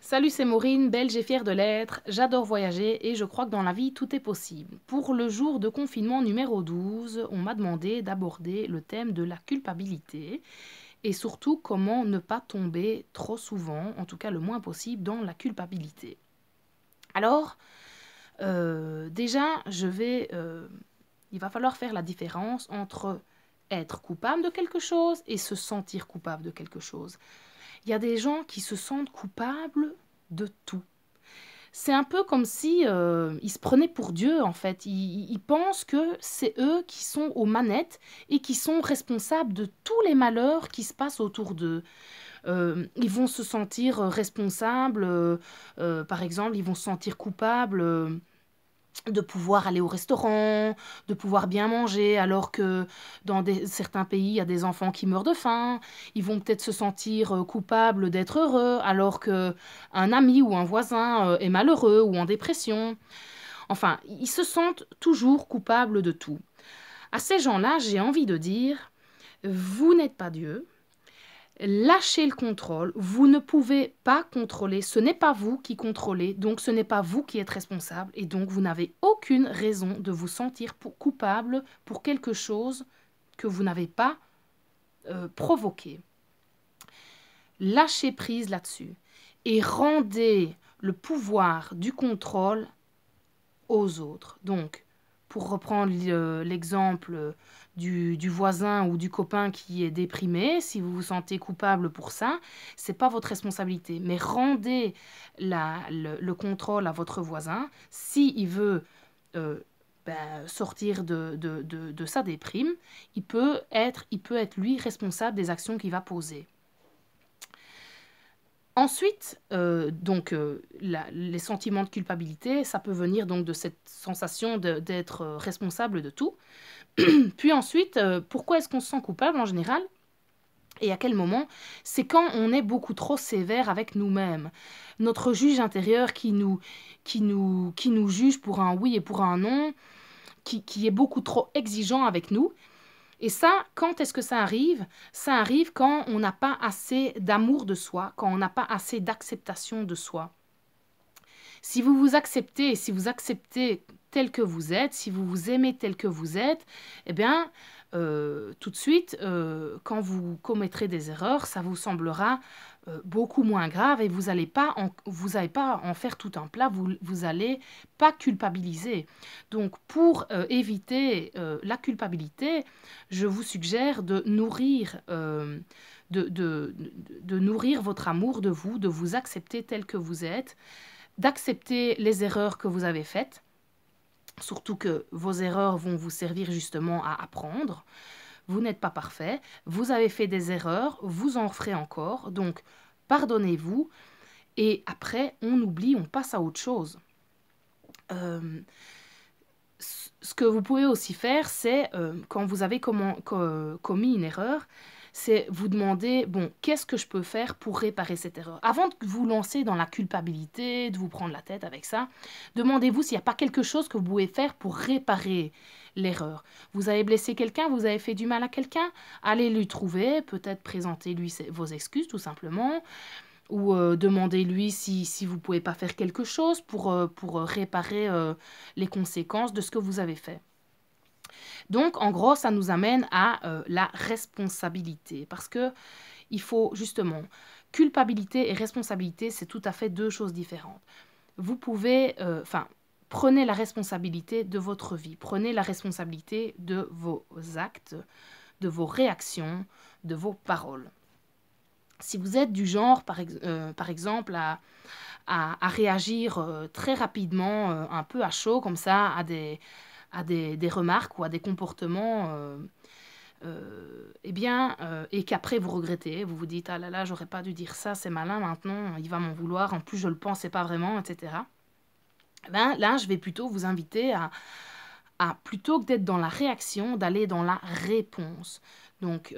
Salut, c'est Maureen, belge et fière de l'être. J'adore voyager et je crois que dans la vie, tout est possible. Pour le jour de confinement numéro 12, on m'a demandé d'aborder le thème de la culpabilité et surtout comment ne pas tomber trop souvent, en tout cas le moins possible, dans la culpabilité. Alors, déjà, il va falloir faire la différence entre être coupable de quelque chose et se sentir coupable de quelque chose. Il y a des gens qui se sentent coupables de tout. C'est un peu comme si ils se prenaient pour Dieu, en fait. Ils pensent que c'est eux qui sont aux manettes et qui sont responsables de tous les malheurs qui se passent autour d'eux. Ils vont se sentir responsables, par exemple, ils vont se sentir coupables. De pouvoir aller au restaurant, de pouvoir bien manger, alors que dans certains pays, il y a des enfants qui meurent de faim. Ils vont peut-être se sentir coupables d'être heureux, alors que un ami ou un voisin est malheureux ou en dépression. Enfin, ils se sentent toujours coupables de tout. À ces gens-là, j'ai envie de dire, vous n'êtes pas Dieu, lâchez le contrôle, vous ne pouvez pas contrôler, ce n'est pas vous qui contrôlez, donc ce n'est pas vous qui êtes responsable, et donc vous n'avez aucune raison de vous sentir coupable pour quelque chose que vous n'avez pas provoqué. Lâchez prise là-dessus et rendez le pouvoir du contrôle aux autres. Donc, pour reprendre l'exemple du voisin ou du copain qui est déprimé, si vous vous sentez coupable pour ça, c'est pas votre responsabilité. Mais rendez le contrôle à votre voisin. S'il veut sortir de sa déprime, il peut être lui responsable des actions qu'il va poser. Ensuite, les sentiments de culpabilité, ça peut venir donc de cette sensation d'être responsable de tout. Puis ensuite, pourquoi est-ce qu'on se sent coupable en général? Et à quel moment? C'est quand on est beaucoup trop sévère avec nous-mêmes. Notre juge intérieur qui nous juge pour un oui et pour un non, qui est beaucoup trop exigeant avec nous. Et ça, quand est-ce que ça arrive? Ça arrive quand on n'a pas assez d'amour de soi, quand on n'a pas assez d'acceptation de soi. Si vous vous acceptez, si vous acceptez tel que vous êtes, si vous vous aimez tel que vous êtes, eh bien, tout de suite, quand vous commettrez des erreurs, ça vous semblera beaucoup moins grave et vous n'allez pas, en faire tout un plat, vous n'allez pas culpabiliser. Donc, pour éviter la culpabilité, je vous suggère de nourrir, de nourrir votre amour de vous accepter tel que vous êtes, d'accepter les erreurs que vous avez faites, surtout que vos erreurs vont vous servir justement à apprendre. Vous n'êtes pas parfait, vous avez fait des erreurs, vous en ferez encore, donc pardonnez-vous et après on oublie, on passe à autre chose. Ce que vous pouvez aussi faire, c'est quand vous avez commis une erreur, c'est vous demander, bon, qu'est-ce que je peux faire pour réparer cette erreur? Avant de vous lancer dans la culpabilité, de vous prendre la tête avec ça, demandez-vous s'il n'y a pas quelque chose que vous pouvez faire pour réparer l'erreur. Vous avez blessé quelqu'un, vous avez fait du mal à quelqu'un, allez lui trouver, peut-être présentez-lui vos excuses tout simplement, ou demandez-lui si vous ne pouvez pas faire quelque chose pour réparer les conséquences de ce que vous avez fait. Donc, en gros, ça nous amène à la responsabilité. Parce que il faut justement, culpabilité et responsabilité, c'est tout à fait deux choses différentes. Vous pouvez, prenez la responsabilité de votre vie. Prenez la responsabilité de vos actes, de vos réactions, de vos paroles. Si vous êtes du genre, par exemple, à réagir très rapidement, un peu à chaud, comme ça, à des remarques ou à des comportements, et qu'après vous regrettez, vous vous dites, ah là là, j'aurais pas dû dire ça, c'est malin maintenant, il va m'en vouloir, en plus je le pensais pas vraiment, etc. Ben, là, je vais plutôt vous inviter plutôt que d'être dans la réaction, d'aller dans la réponse. Donc,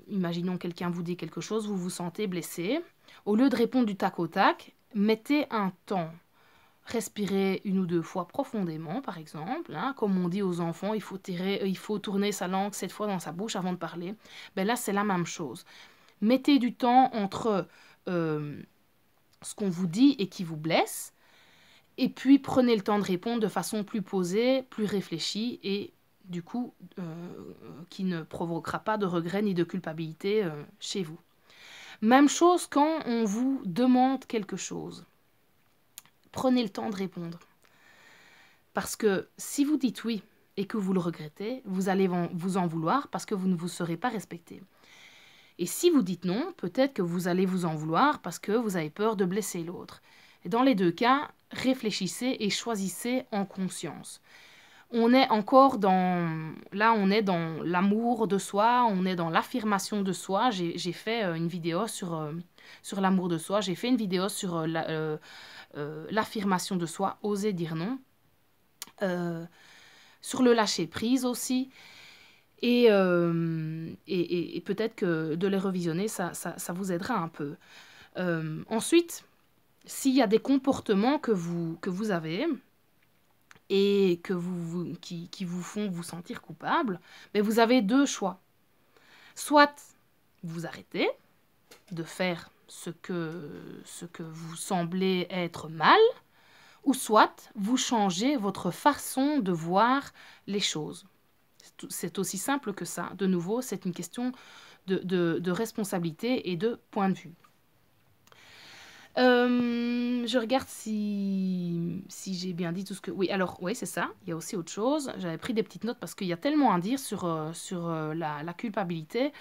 imaginons quelqu'un vous dit quelque chose, vous vous sentez blessé. Au lieu de répondre du tac au tac, mettez un temps. Respirez une ou deux fois profondément, par exemple. Hein, comme on dit aux enfants, il faut tourner sa langue 7 fois dans sa bouche avant de parler. Ben là, c'est la même chose. Mettez du temps entre ce qu'on vous dit et qui vous blesse. Et puis, prenez le temps de répondre de façon plus posée, plus réfléchie et du coup, qui ne provoquera pas de regret ni de culpabilité chez vous. Même chose quand on vous demande quelque chose. Prenez le temps de répondre. Parce que si vous dites oui et que vous le regrettez, vous allez vous en vouloir parce que vous ne vous serez pas respecté. Et si vous dites non, peut-être que vous allez vous en vouloir parce que vous avez peur de blesser l'autre. Et dans les deux cas, réfléchissez et choisissez en conscience. On est encore dans... Là, on est dans l'amour de soi, on est dans l'affirmation de soi. J'ai fait une vidéo sur l'amour de soi. J'ai fait une vidéo sur l'affirmation de soi, oser dire non. Sur le lâcher-prise aussi. Et peut-être que de les revisionner, ça vous aidera un peu. Ensuite, s'il y a des comportements que vous avez et qui vous font vous sentir coupable, mais vous avez deux choix. Soit vous arrêtez de faire ce que vous semblez être mal, ou soit vous changez votre façon de voir les choses. C'est aussi simple que ça. De nouveau, c'est une question de responsabilité et de point de vue. Je regarde si j'ai bien dit tout ce que... Oui, alors, oui, c'est ça. Il y a aussi autre chose. J'avais pris des petites notes parce qu'il y a tellement à dire sur la culpabilité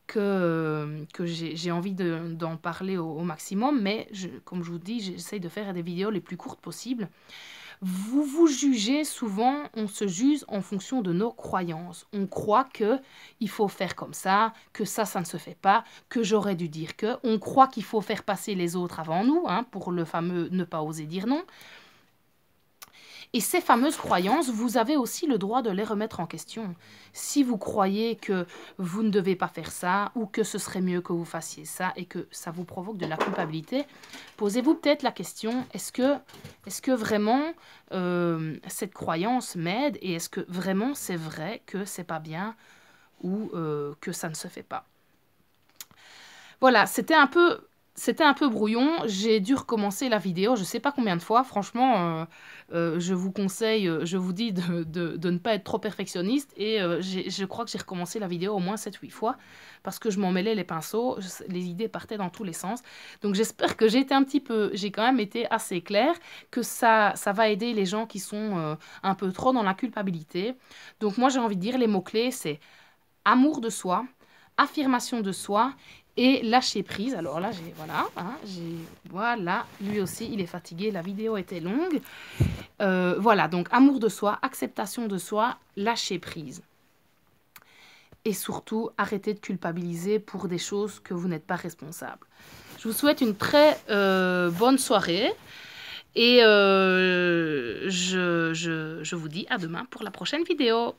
que j'ai envie d'en parler au maximum. Mais, comme je vous dis, j'essaye de faire des vidéos les plus courtes possibles. Vous vous jugez souvent, on se juge en fonction de nos croyances. On croit qu'il faut faire comme ça, que ça ne se fait pas, que j'aurais dû dire que. On croit qu'il faut faire passer les autres avant nous, hein, pour le fameux ne pas oser dire non. Et ces fameuses croyances, vous avez aussi le droit de les remettre en question. Si vous croyez que vous ne devez pas faire ça, ou que ce serait mieux que vous fassiez ça, et que ça vous provoque de la culpabilité, posez-vous peut-être la question, est-ce que vraiment cette croyance m'aide, et est-ce que vraiment c'est vrai que c'est pas bien, ou que ça ne se fait pas? Voilà, c'était un peu brouillon, j'ai dû recommencer la vidéo, je ne sais pas combien de fois, franchement, je vous conseille, je vous dis de ne pas être trop perfectionniste, et je crois que j'ai recommencé la vidéo au moins 7-8 fois, parce que je m'en mêlais les pinceaux, les idées partaient dans tous les sens, donc j'espère que j'ai quand même été assez claire, que ça va aider les gens qui sont un peu trop dans la culpabilité. Donc moi j'ai envie de dire, les mots-clés, c'est amour de soi, affirmation de soi, et lâcher prise. Alors là, voilà, lui aussi, il est fatigué. La vidéo était longue. Voilà, donc amour de soi, acceptation de soi, lâcher prise. Et surtout, arrêtez de culpabiliser pour des choses que vous n'êtes pas responsable. Je vous souhaite une très bonne soirée. Et je vous dis à demain pour la prochaine vidéo.